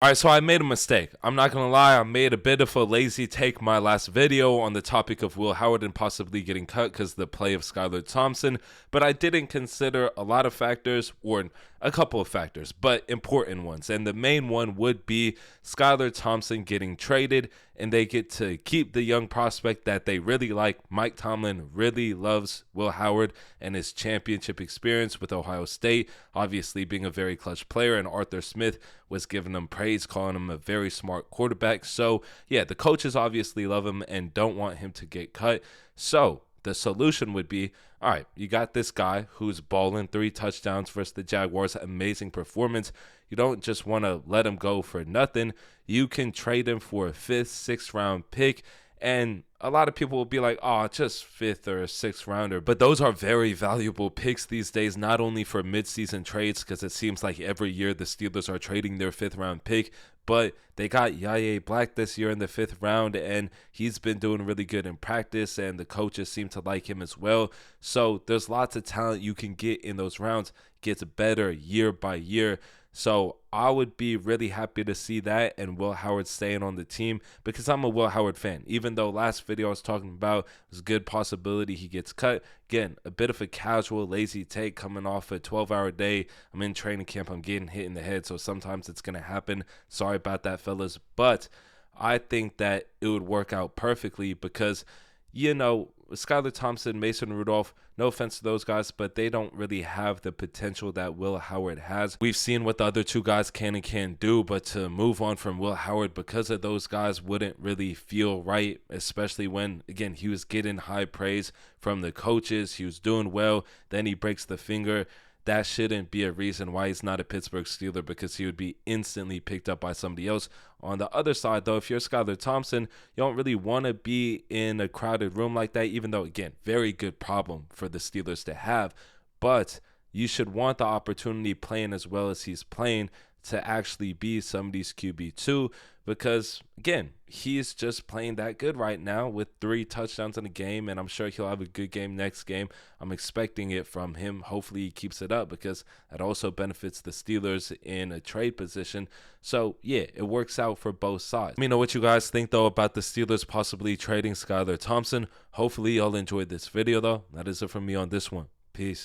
All right, so I made a mistake. I'm not going to lie. I made a bit of a lazy take my last video on the topic of Will Howard and possibly getting cut because of the play of Skylar Thompson, but I didn't consider a lot of factors, or a couple of factors, but important ones. And the main one would be Skylar Thompson getting traded, and they get to keep the young prospect that they really like. Mike Tomlin really loves Will Howard and his championship experience with Ohio State, obviously being a very clutch player, and Arthur Smith was giving him praise, calling him a very smart quarterback. So, yeah, the coaches obviously love him and don't want him to get cut. So, the solution would be, all right, you got this guy who's balling 3 touchdowns versus the Jaguars, amazing performance. You don't just want to let him go for nothing. You can trade him for a 5th, 6th round pick. And a lot of people will be like, oh, just 5th or 6th rounder. But those are very valuable picks these days, not only for midseason trades, because it seems like every year the Steelers are trading their 5th round pick, but they got Yaya Black this year in the 5th round, and he's been doing really good in practice, and the coaches seem to like him as well. So there's lots of talent you can get in those rounds. Gets better year by year. So I would be really happy to see that and Will Howard staying on the team, because I'm a Will Howard fan. Even though last video I was talking about was a good possibility he gets cut. Again, a bit of a casual, lazy take coming off a 12-hour day. I'm in training camp. I'm getting hit in the head, so sometimes it's going to happen. Sorry about that, fellas. But I think that it would work out perfectly because, Skylar Thompson, Mason Rudolph, no offense to those guys, but they don't really have the potential that Will Howard has. We've seen what the other 2 guys can and can't do, but to move on from Will Howard because of those guys wouldn't really feel right, especially when, again, he was getting high praise from the coaches. He was doing well. Then he breaks the finger. That shouldn't be a reason why he's not a Pittsburgh Steeler, because he would be instantly picked up by somebody else. On the other side, though, if you're Skylar Thompson, you don't really want to be in a crowded room like that, even though, again, very good problem for the Steelers to have. But you should want the opportunity, playing as well as he's playing, to actually be somebody's QB2, because, again, he's just playing that good right now with 3 touchdowns in a game, and I'm sure he'll have a good game next game. I'm expecting it from him. Hopefully he keeps it up, because that also benefits the Steelers in a trade position. So, yeah, it works out for both sides. Let me know what you guys think, though, about the Steelers possibly trading Skylar Thompson. Hopefully y'all enjoyed this video, though. That is it from me on this one. Peace.